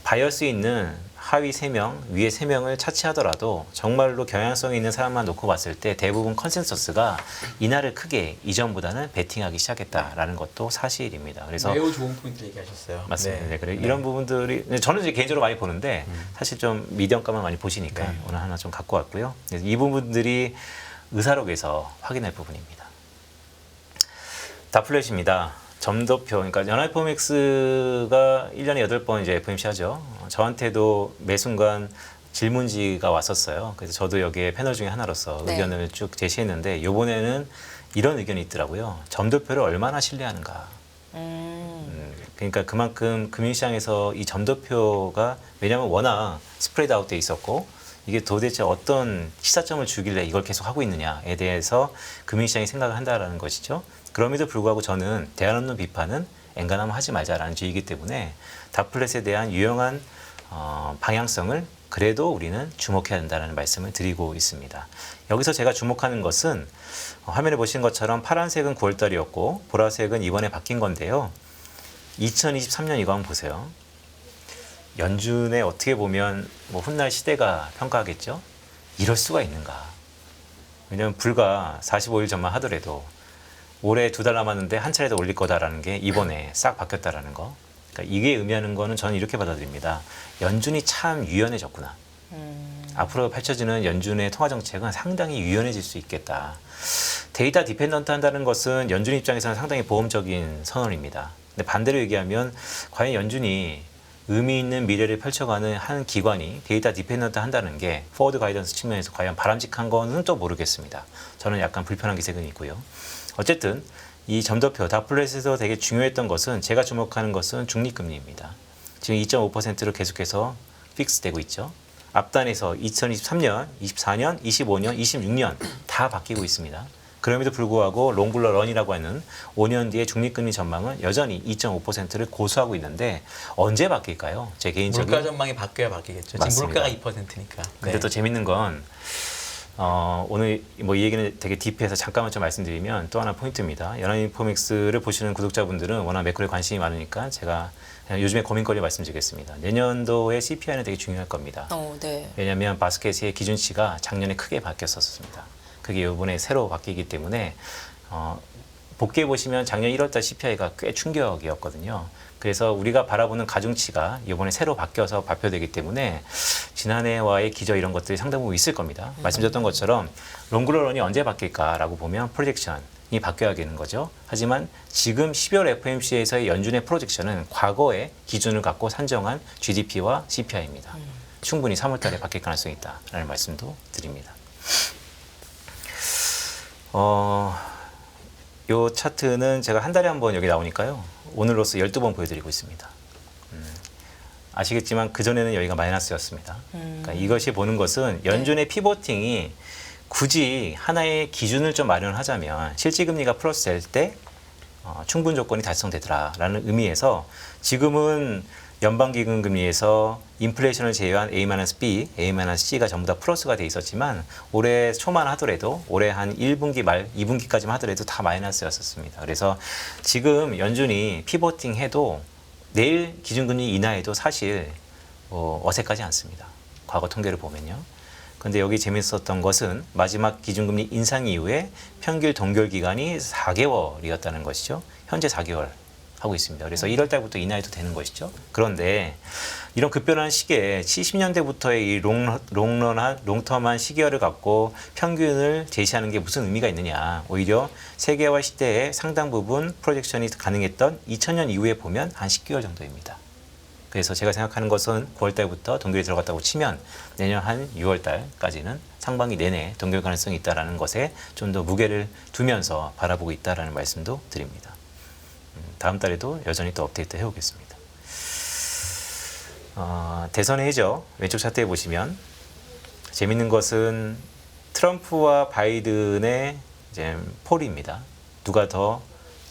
바이어스 있는 하위 3명, 위에 3명을 차치하더라도 정말로 경향성이 있는 사람만 놓고 봤을 때 대부분 컨센서스가 이날을 크게 이전보다는 베팅하기 시작했다라는 것도 사실입니다. 그래서 매우 좋은 포인트 얘기하셨어요. 맞습니다. 네. 네, 그래 이런 부분들이 저는 이제 개인적으로 많이 보는데 사실 좀 미디엄감을 많이 보시니까 네. 오늘 하나 좀 갖고 왔고요. 그래서 이 부분들이 의사록에서 확인할 부분입니다. 다플렛입니다. 점도표, 그러니까 연하이포맥스가 1년에 8번 이제 FOMC 하죠. 저한테도 매 순간 질문지가 왔었어요. 그래서 저도 여기에 패널 중에 하나로서 네. 의견을 쭉 제시했는데 이번에는 이런 의견이 있더라고요. 점도표를 얼마나 신뢰하는가. 그러니까 그만큼 금융시장에서 이 점도표가 왜냐하면 워낙 스프레드 아웃돼 있었고 이게 도대체 어떤 시사점을 주길래 이걸 계속 하고 있느냐에 대해서 금융시장이 생각을 한다라는 것이죠. 그럼에도 불구하고 저는 대안 없는 비판은 엔간하면 하지 말자라는 주의이기 때문에 다플렛에 대한 유용한 방향성을 그래도 우리는 주목해야 한다는 말씀을 드리고 있습니다. 여기서 제가 주목하는 것은 화면에 보신 것처럼 파란색은 9월달이었고 보라색은 이번에 바뀐 건데요. 2023년 이거 한번 보세요. 연준에 어떻게 보면 뭐 훗날 시대가 평가하겠죠. 이럴 수가 있는가. 왜냐하면 불과 45일 전만 하더라도 올해 2달 남았는데 한 차례 더 올릴 거다라는 게 이번에 싹 바뀌었다라는 거. 그러니까 이게 의미하는 거는 저는 이렇게 받아들입니다. 연준이 참 유연해졌구나. 앞으로 펼쳐지는 연준의 통화 정책은 상당히 유연해질 수 있겠다. 데이터 디펜던트 한다는 것은 연준 입장에서는 상당히 보험적인 선언입니다. 근데 반대로 얘기하면 과연 연준이 의미 있는 미래를 펼쳐가는 한 기관이 데이터 디펜던트 한다는 게 포워드 가이던스 측면에서 과연 바람직한 거는 또 모르겠습니다. 저는 약간 불편한 기색은 있고요. 어쨌든 이 점도표 다플렛에서 되게 중요했던 것은 제가 주목하는 것은 중립금리입니다. 지금 2.5%로 계속해서 픽스되고 있죠. 앞단에서 2023년, 24년, 25년, 26년 다 바뀌고 있습니다. 그럼에도 불구하고 롱블러 런이라고 하는 5년 뒤의 중립금리 전망은 여전히 2.5%를 고수하고 있는데 언제 바뀔까요? 제 개인적인 물가 전망이 바뀌어야 바뀌겠죠. 맞습니다. 지금 물가가 2%니까. 근데 또 재밌는 건 오늘 뭐 이 얘기는 되게 딥해서 잠깐만 좀 말씀드리면 또 하나 포인트입니다. 연합인포맥스를 보시는 구독자분들은 워낙 매크로에 관심이 많으니까 제가 그냥 요즘에 고민거리 말씀드리겠습니다. 내년도의 CPI는 되게 중요할 겁니다. 네. 왜냐하면 바스켓의 기준치가 작년에 크게 바뀌었었습니다. 그게 이번에 새로 바뀌기 때문에 복귀해 보시면 작년 1월달 CPI가 꽤 충격이었거든요. 그래서 우리가 바라보는 가중치가 이번에 새로 바뀌어서 발표되기 때문에 지난해와의 기저 이런 것들이 상당 부분 있을 겁니다. 말씀드렸던 것처럼 롱글러런이 언제 바뀔까라고 보면 프로젝션 바뀌어야 되는 거죠. 하지만 지금 12월 FOMC에서의 연준의 프로젝션은 과거의 기준을 갖고 산정한 GDP와 CPI입니다. 충분히 3월 달에 바뀔 가능성이 있다라는 말씀도 드립니다. 요 차트는 제가 한 달에 한 번 여기 나오니까요. 오늘로써 12번 보여드리고 있습니다. 아시겠지만 그전에는 여기가 마이너스였습니다. 그러니까 이것이 보는 것은 연준의 피보팅이 굳이 하나의 기준을 좀 마련하자면 실질금리가 플러스 될 때 충분 조건이 달성되더라라는 의미에서 지금은 연방기금금리에서 인플레이션을 제외한 A-B, A-C가 전부 다 플러스가 돼 있었지만 올해 초만 하더라도 올해 한 1분기 말 2분기까지만 하더라도 다 마이너스였었습니다. 그래서 지금 연준이 피보팅 해도 내일 기준금리 인하해도 사실 어색하지 않습니다. 과거 통계를 보면요. 그런데 여기 재밌었던 것은 마지막 기준금리 인상 이후에 평균 동결 기간이 4개월이었다는 것이죠. 현재 4개월 하고 있습니다. 그래서 1월 달부터 인하해도 되는 것이죠. 그런데 이런 급변한 시기에 70년대부터의 이 롱텀한 시기열을 갖고 평균을 제시하는 게 무슨 의미가 있느냐. 오히려 세계화 시대에 상당 부분 프로젝션이 가능했던 2000년 이후에 보면 한 10개월 정도입니다. 그래서 제가 생각하는 것은 9월 달부터 동결이 들어갔다고 치면 내년 한 6월 달까지는 상반기 내내 동결 가능성이 있다는 것에 좀 더 무게를 두면서 바라보고 있다는 말씀도 드립니다. 다음 달에도 여전히 또 업데이트 해오겠습니다. 대선 해죠. 왼쪽 차트에 보시면 재밌는 것은 트럼프와 바이든의 이제 폴입니다. 누가 더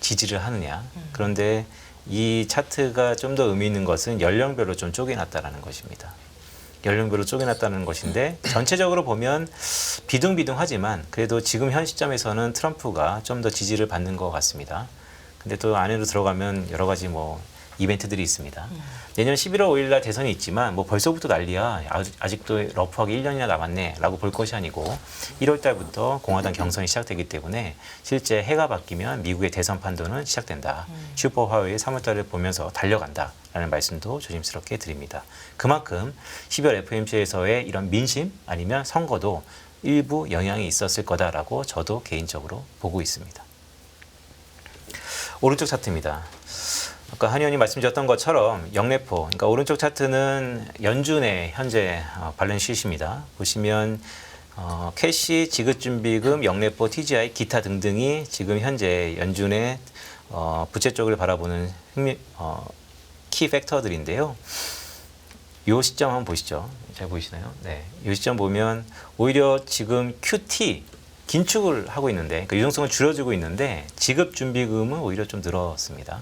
지지를 하느냐. 그런데 이 차트가 좀 더 의미 있는 것은 연령별로 좀 쪼개놨다는 것입니다. 연령별로 쪼개놨다는 것인데 전체적으로 보면 비등비등하지만 그래도 지금 현 시점에서는 트럼프가 좀 더 지지를 받는 것 같습니다. 근데 또 안으로 들어가면 여러 가지 이벤트들이 있습니다. 내년 11월 5일 날 대선이 있지만 벌써부터 난리야. 아직도 러프하게 1년이나 남았네 라고 볼 것이 아니고 1월 달부터 공화당 경선이 시작되기 때문에 실제 해가 바뀌면 미국의 대선 판도는 시작된다. 슈퍼 화요일 3월 달을 보면서 달려간다 라는 말씀도 조심스럽게 드립니다. 그만큼 12월 FOMC에서의 이런 민심 아니면 선거도 일부 영향이 있었을 거다라고 저도 개인적으로 보고 있습니다. 오른쪽 차트입니다. 아까 한 의원이 말씀드렸던 것처럼 영래포, 그러니까 오른쪽 차트는 연준의 현재 발렌시트입니다. 보시면 캐시, 지급준비금, 영래포, TGI, 기타 등등이 지금 현재 연준의 부채 쪽을 바라보는 키 팩터들인데요. 이 시점 한번 보시죠. 잘 보이시나요? 네, 이 시점 보면 오히려 지금 QT 긴축을 하고 있는데, 그러니까 유동성은 줄여주고 있는데 지급준비금은 오히려 좀 늘었습니다.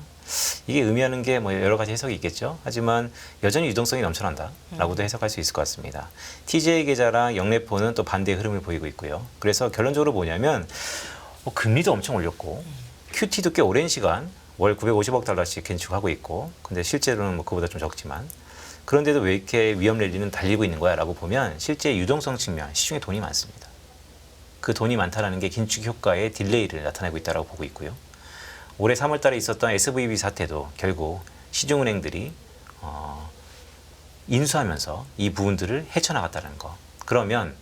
이게 의미하는 게 여러 가지 해석이 있겠죠. 하지만 여전히 유동성이 넘쳐난다라고도 해석할 수 있을 것 같습니다. TJ 계좌랑 영래포는 또 반대의 흐름을 보이고 있고요. 그래서 결론적으로 뭐냐면 금리도 엄청 올렸고 QT도 꽤 오랜 시간 월 950억 달러씩 긴축하고 있고, 근데 실제로는 그보다 좀 적지만 그런데도 왜 이렇게 위험 랠리는 달리고 있는 거야 라고 보면 실제 유동성 측면, 시중에 돈이 많습니다. 그 돈이 많다는 게 긴축 효과의 딜레이를 나타내고 있다고 보고 있고요. 올해 3월 달에 있었던 SVB 사태도 결국 시중은행들이 인수하면서 이 부분들을 헤쳐나갔다는 거. 그러면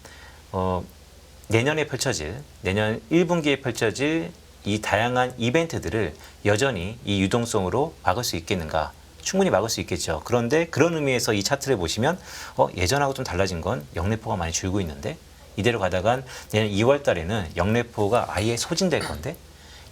내년 1분기에 펼쳐질 이 다양한 이벤트들을 여전히 이 유동성으로 막을 수 있겠는가? 충분히 막을 수 있겠죠. 그런데 그런 의미에서 이 차트를 보시면 예전하고 좀 달라진 건 영래포가 많이 줄고 있는데 이대로 가다간 내년 2월 달에는 영래포가 아예 소진될 건데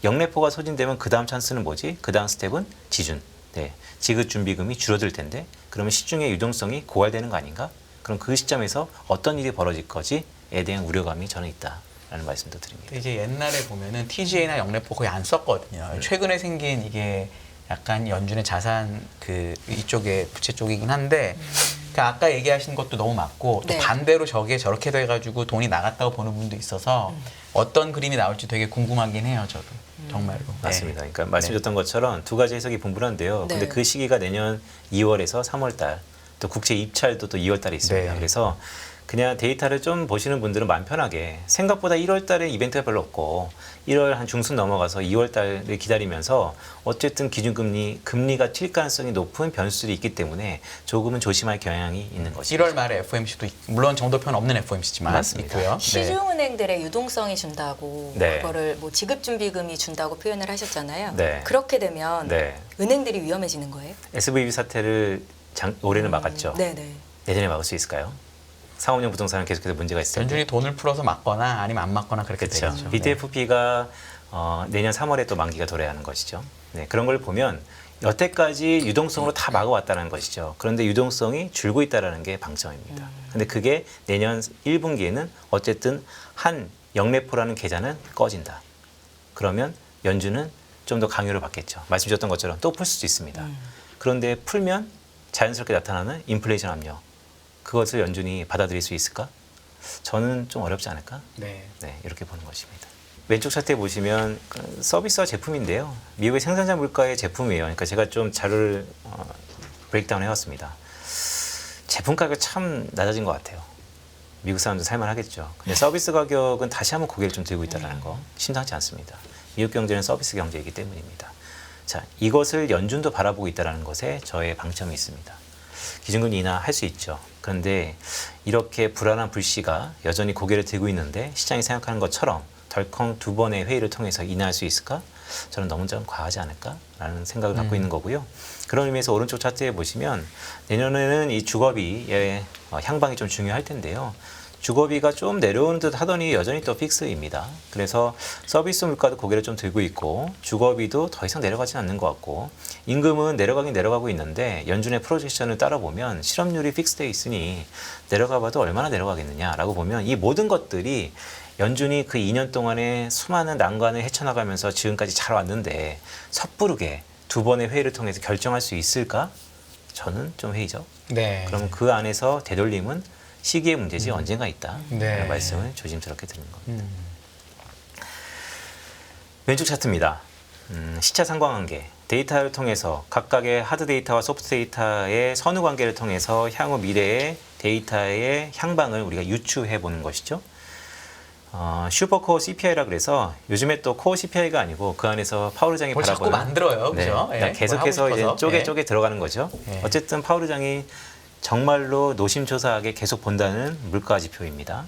영래포가 소진되면 그 다음 찬스는 뭐지? 그 다음 스텝은 지준. 네, 지급준비금이 줄어들 텐데 그러면 시중의 유동성이 고갈되는 거 아닌가? 그럼 그 시점에서 어떤 일이 벌어질 거지에 대한 우려감이 저는 있다라는 말씀도 드립니다. 이제 옛날에 보면은 TGA나 영래포 거의 안 썼거든요. 최근에 생긴 이게 약간 연준의 자산 이쪽에 부채 쪽이긴 한데 그러니까 아까 얘기하신 것도 너무 맞고 또 네. 반대로 저게 저렇게 돼가지고 돈이 나갔다고 보는 분도 있어서 어떤 그림이 나올지 되게 궁금하긴 해요, 저도 정말로. 맞습니다. 네. 그러니까 말씀드렸던 것처럼 두 가지 해석이 분분한데요. 네. 근데 그 시기가 내년 2월에서 3월 달, 또 국채 입찰도 또 2월 달에 있습니다. 네. 그래서 그냥 데이터를 좀 보시는 분들은 마음 편하게 생각보다 1월 달에 이벤트가 별로 없고 1월 한 중순 넘어가서 2월 달을 기다리면서 어쨌든 금리가 튈 가능성이 높은 변수들이 있기 때문에 조금은 조심할 경향이 있는 것이죠. 1월 말에 FOMC도 물론 정도표는 없는 FOMC지만 맞습니다. 있고요. 시중은행들의 유동성이 준다고 네. 그거를 뭐 지급준비금이 준다고 표현을 하셨잖아요. 네. 그렇게 되면 네. 은행들이 위험해지는 거예요? SVB 사태를 올해는 막았죠. 네네. 내년에 막을 수 있을까요? 상업용 부동산은 계속해서 문제가 있을 텐데. 연준이 돈을 풀어서 막거나 아니면 안 막거나 그렇게 그렇죠. 되겠죠. BTFP가 내년 3월에 또 만기가 돌아야 하는 것이죠. 네, 그런 걸 보면 여태까지 유동성으로 다 막아왔다는 것이죠. 그런데 유동성이 줄고 있다는 게 방점입니다. 근데 그게 내년 1분기에는 어쨌든 한 영래포라는 계좌는 꺼진다. 그러면 연준은 좀 더 강요를 받겠죠. 말씀 주셨던 것처럼 또 풀 수도 있습니다. 그런데 풀면 자연스럽게 나타나는 인플레이션 압력. 그것을 연준이 받아들일 수 있을까? 저는 좀 어렵지 않을까? 네. 네, 이렇게 보는 것입니다. 왼쪽 차트에 보시면 서비스와 제품인데요. 미국의 생산자 물가의 제품이에요. 그러니까 제가 좀 자료를 브레이크다운 해왔습니다. 제품 가격 참 낮아진 것 같아요. 미국 사람도 살만하겠죠. 근데 서비스 가격은 다시 한번 고개를 좀 들고 있다는 거 심상치 않습니다. 미국 경제는 서비스 경제이기 때문입니다. 자, 이것을 연준도 바라보고 있다는 것에 저의 방점이 있습니다. 기준금리 인하할 수 있죠. 그런데 이렇게 불안한 불씨가 여전히 고개를 들고 있는데 시장이 생각하는 것처럼 덜컹 2번의 회의를 통해서 인하할 수 있을까? 저는 너무 좀 과하지 않을까라는 생각을 갖고 있는 거고요. 그런 의미에서 오른쪽 차트에 보시면 내년에는 이 주거비의 향방이 좀 중요할 텐데요. 주거비가 좀 내려오는 듯 하더니 여전히 또 픽스입니다. 그래서 서비스 물가도 고개를 좀 들고 있고 주거비도 더 이상 내려가진 않는 것 같고 임금은 내려가긴 내려가고 있는데 연준의 프로젝션을 따라보면 실업률이 픽스되어 있으니 내려가봐도 얼마나 내려가겠느냐라고 보면 이 모든 것들이 연준이 그 2년 동안에 수많은 난관을 헤쳐나가면서 지금까지 잘 왔는데 섣부르게 2번의 회의를 통해서 결정할 수 있을까? 저는 좀 회의죠. 네. 그럼 그 안에서 되돌림은 시기의 문제지 언젠가 있다. 네. 라는 말씀을 조심스럽게 드리는 겁니다. 왼쪽 차트입니다. 시차 상관관계. 데이터를 통해서 각각의 하드 데이터와 소프트 데이터의 선후 관계를 통해서 향후 미래의 데이터의 향방을 우리가 유추해 보는 것이죠. 슈퍼코어 CPI라 그래서 요즘에 또 코어 CPI가 아니고 그 안에서 파월 의장이 뭘 자꾸 바라보는 만들어요, 네, 그죠? 그러니까 예, 계속해서 뭘 이제 하고 싶어서. 쪼개 들어가는 거죠. 예. 어쨌든 파월 의장이 정말로 노심초사하게 계속 본다는 물가 지표입니다.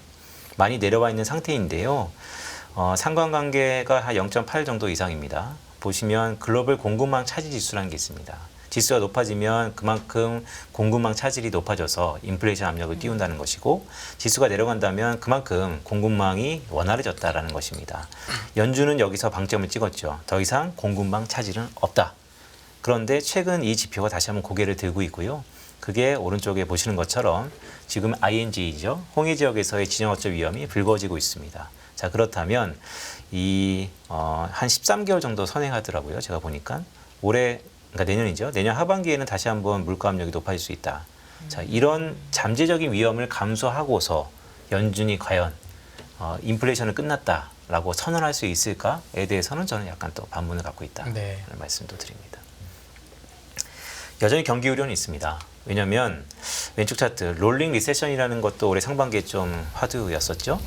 많이 내려와 있는 상태인데요. 상관관계가 한 0.8 정도 이상입니다. 보시면 글로벌 공급망 차질 지수라는 게 있습니다. 지수가 높아지면 그만큼 공급망 차질이 높아져서 인플레이션 압력을 띄운다는 것이고 지수가 내려간다면 그만큼 공급망이 원활해졌다라는 것입니다. 연준은 여기서 방점을 찍었죠. 더 이상 공급망 차질은 없다. 그런데 최근 이 지표가 다시 한번 고개를 들고 있고요. 그게 오른쪽에 보시는 것처럼 지금 ING죠. 홍해 지역에서의 지정학적 위험이 불거지고 있습니다. 자, 그렇다면 한 13개월 정도 선행하더라고요. 제가 보니까 올해 그러니까 내년이죠. 내년 하반기에는 다시 한번 물가 압력이 높아질 수 있다. 자, 이런 잠재적인 위험을 감수하고서 연준이 과연 인플레이션은 끝났다라고 선언할 수 있을까에 대해서는 저는 약간 또 반문을 갖고 있다는 네. 말씀도 드립니다. 여전히 경기 우려는 있습니다. 왜냐하면 왼쪽 차트 롤링 리세션이라는 것도 올해 상반기에 좀 화두였었죠.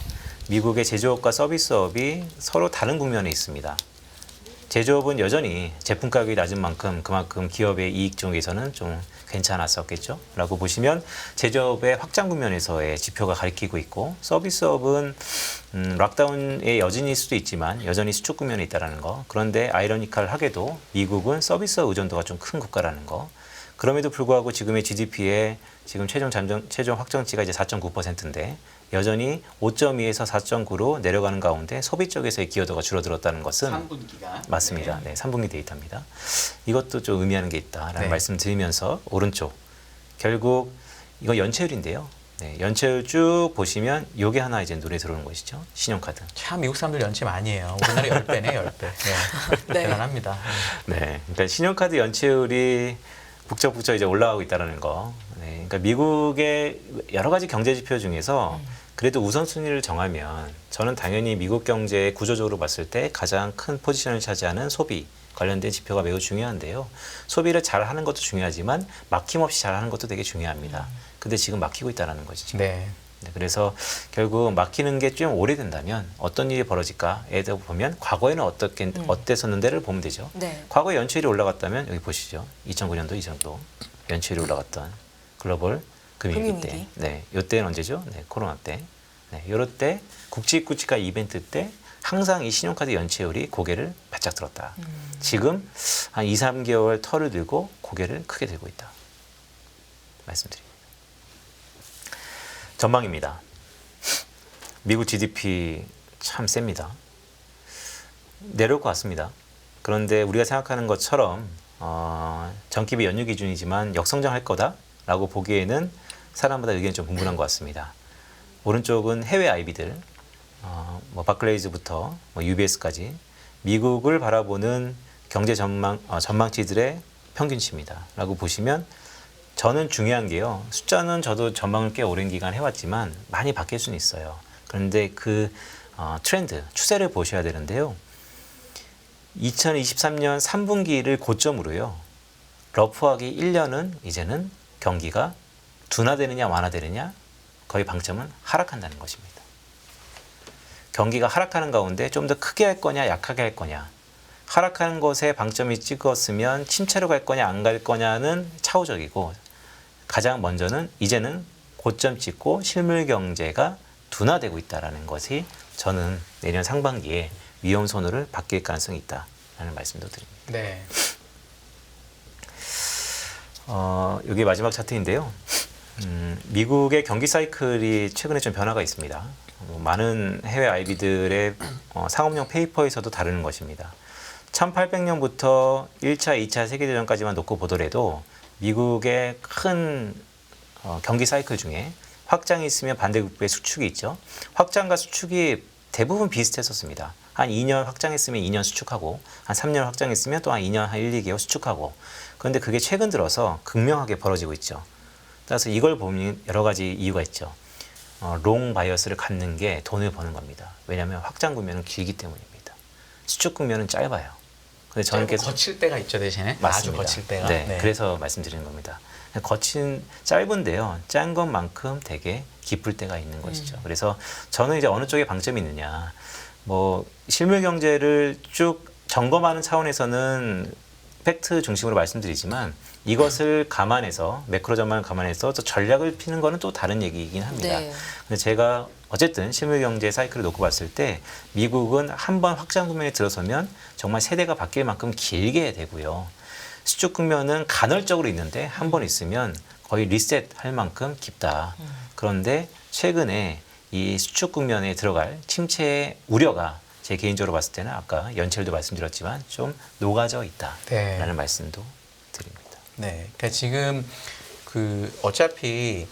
미국의 제조업과 서비스업이 서로 다른 국면에 있습니다. 제조업은 여전히 제품 가격이 낮은 만큼 그만큼 기업의 이익 쪽에서는 좀 괜찮았었겠죠. 라고 보시면 제조업의 확장 국면에서의 지표가 가리키고 있고 서비스업은 락다운의 여진일 수도 있지만 여전히 수축 국면에 있다는 거. 그런데 아이러니컬하게도 미국은 서비스업 의존도가 좀 큰 국가라는 거. 그럼에도 불구하고 지금의 GDP의 지금 최종 확정치가 이제 4.9%인데 여전히 5.2에서 4.9로 내려가는 가운데 소비 쪽에서의 기여도가 줄어들었다는 것은 3분기가 맞습니다. 네, 3분기 데이터입니다. 이것도 좀 의미하는 게 있다라는 네. 말씀 드리면서 오른쪽 결국 이거 연체율인데요. 네, 연체율 쭉 보시면 요게 하나 이제 눈에 들어오는 것이죠. 신용카드. 참 미국 사람들 연체 많이 해요. 우리나라 10배네, 10배. 네. 네. 대단합니다. 네, 그러니까 신용카드 연체율이 북적북적 이제 올라가고 있다는 거. 네, 그러니까 미국의 여러 가지 경제 지표 중에서 그래도 우선순위를 정하면 저는 당연히 미국 경제의 구조적으로 봤을 때 가장 큰 포지션을 차지하는 소비 관련된 지표가 매우 중요한데요. 소비를 잘하는 것도 중요하지만 막힘없이 잘하는 것도 되게 중요합니다. 근데 지금 막히고 있다는 것이죠. 네. 그래서 결국 막히는 게 좀 오래된다면 어떤 일이 벌어질까에 대해 보면 과거에는 어땠었는데를 보면 되죠. 네. 과거 연체율이 올라갔다면 여기 보시죠. 2009년도 이 정도 연체율이 올라갔던 글로벌 금융위기 때. 금융위기. 네, 이때는 언제죠? 네, 코로나 때. 네, 이럴 때 국지국지가 이벤트 때 항상 이 신용카드 연체율이 고개를 바짝 들었다. 지금 한 2, 3개월 털을 들고 고개를 크게 들고 있다. 말씀드립니다. 전망입니다. 미국 GDP 참 셉니다. 내려올 것 같습니다. 그런데 우리가 생각하는 것처럼 전기비 연휴 기준이지만 역성장할 거다라고 보기에는 사람마다 의견이 좀 분분한 것 같습니다. 오른쪽은 해외 IB들, 뭐 바클레이즈부터 뭐 UBS까지 미국을 바라보는 경제 전망치들의 평균치입니다. 라고 보시면 저는 중요한 게요. 숫자는 저도 전망을 꽤 오랜 기간 해왔지만 많이 바뀔 수는 있어요. 그런데 그 트렌드, 추세를 보셔야 되는데요. 2023년 3분기를 고점으로요. 러프하게 1년은 이제는 경기가 둔화되느냐 완화되느냐 거의 방점은 하락한다는 것입니다. 경기가 하락하는 가운데 좀 더 크게 할 거냐 약하게 할 거냐 하락하는 것에 방점이 찍었으면 침체로 갈 거냐 안 갈 거냐는 차후적이고 가장 먼저는 이제는 고점 찍고 실물 경제가 둔화되고 있다는 것이 저는 내년 상반기에 위험 선호를 바뀔 가능성이 있다라는 말씀도 드립니다. 네. 여기 마지막 차트인데요. 미국의 경기 사이클이 최근에 좀 변화가 있습니다. 많은 해외 IB들의 상업용 페이퍼에서도 다루는 것입니다. 1800년부터 1차, 2차 세계대전까지만 놓고 보더라도 미국의 큰 경기 사이클 중에 확장이 있으면 반대급부의 수축이 있죠. 확장과 수축이 대부분 비슷했었습니다. 한 2년 확장했으면 2년 수축하고 한 3년 확장했으면 또 한 2년, 한 1, 2개월 수축하고 그런데 그게 최근 들어서 극명하게 벌어지고 있죠. 따라서 이걸 보면 여러 가지 이유가 있죠. 롱 바이어스를 갖는 게 돈을 버는 겁니다. 왜냐하면 확장 국면은 길기 때문입니다. 수축 국면은 짧아요. 근데 저는 계속 거칠 때가 있죠 대신에. 맞습니다. 아주 거칠 때가. 네, 그래서 말씀드리는 겁니다. 거친 짧은데요. 짠 것만큼 되게 깊을 때가 있는 것이죠. 그래서 저는 이제 어느 쪽에 방점이 있느냐. 뭐 실물 경제를 쭉 점검하는 차원에서는 팩트 중심으로 말씀드리지만 이것을 감안해서 매크로 전망을 감안해서 또 전략을 피는 거는 또 다른 얘기이긴 합니다. 네. 근데 제가 어쨌든 실물 경제 사이클을 놓고 봤을 때 미국은 한번 확장 국면에 들어서면 정말 세대가 바뀔 만큼 길게 되고요. 수축 국면은 간헐적으로 있는데 한 번 있으면 거의 리셋할 만큼 깊다. 그런데 최근에 이 수축 국면에 들어갈 침체의 우려가 제 개인적으로 봤을 때는 아까 연체율도 말씀드렸지만 좀 녹아져 있다라는 네. 말씀도 드립니다. 네. 그러니까 지금 그 어차피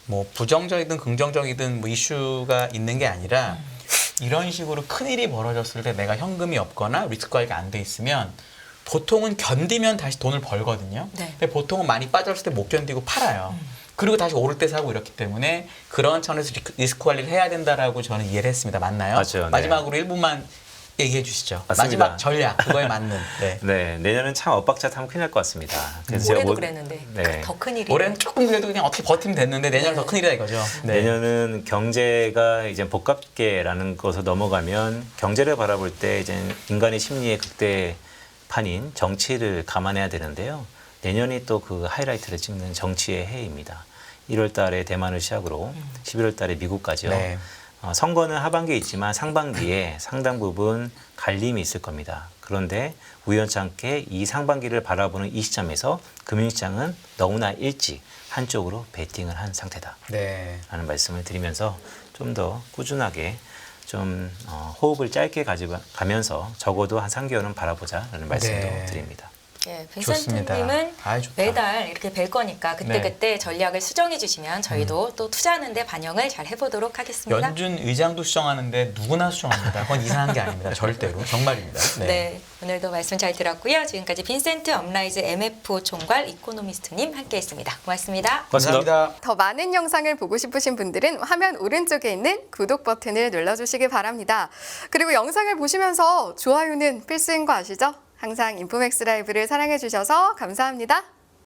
뭐 부정적이든 긍정적이든 뭐 이슈가 있는 게 아니라 이런 식으로 큰 일이 벌어졌을 때 내가 현금이 없거나 리스크 관리가 안 돼 있으면 보통은 견디면 다시 돈을 벌거든요. 네. 근데 보통은 많이 빠졌을 때 못 견디고 팔아요. 그리고 다시 오를 때 사고 이렇기 때문에 그런 차원에서 리스크 관리를 해야 된다라고 저는 이해를 했습니다. 맞나요? 맞죠. 네. 마지막으로 1분만 얘기해 주시죠. 맞습니다. 마지막 전략 그거에 맞는. 네. 네, 내년은 참 엇박자 타면 큰일 날 것 같습니다. 그래서 제가 올해도 그랬는데 네. 더 큰 일이. 올해는 조금 그래도 그냥 어떻게 버티면 됐는데 내년은 더 큰일이다 이거죠. 네. 내년은 경제가 이제 복합계라는 것을 넘어가면 경제를 바라볼 때 이제 인간의 심리의 극대판인 정치를 감안해야 되는데요. 내년이 또 그 하이라이트를 찍는 정치의 해입니다. 1월 달에 대만을 시작으로 11월 달에 미국까지요. 네. 선거는 하반기에 있지만 상반기에 상당 부분 갈림이 있을 겁니다. 그런데 우연찮게 이 상반기를 바라보는 이 시점에서 금융시장은 너무나 일찍 한쪽으로 베팅을 한 상태다. 네. 라는 말씀을 드리면서 좀 더 꾸준하게 좀 호흡을 짧게 가면서 적어도 한 3개월은 바라보자라는 말씀도 네. 드립니다. 예, 좋습니다. 빈센트님은 아이, 좋다. 매달 이렇게 뵐 거니까 그때그때 전략을 수정해 주시면 저희도 또 투자하는데 반영을 잘 해보도록 하겠습니다. 연준 의장도 수정하는데 누구나 수정합니다. 그건 이상한 게 아닙니다. 절대로. 정말입니다. 네. 네, 오늘도 말씀 잘 들었고요. 지금까지 빈센트 업라이즈 MFO 총괄 이코노미스트님 함께했습니다. 고맙습니다. 감사합니다. 더 많은 영상을 보고 싶으신 분들은 화면 오른쪽에 있는 구독 버튼을 눌러주시기 바랍니다. 그리고 영상을 보시면서 좋아요는 필수인 거 아시죠? 항상 인포맥스 라이브를 사랑해주셔서 감사합니다.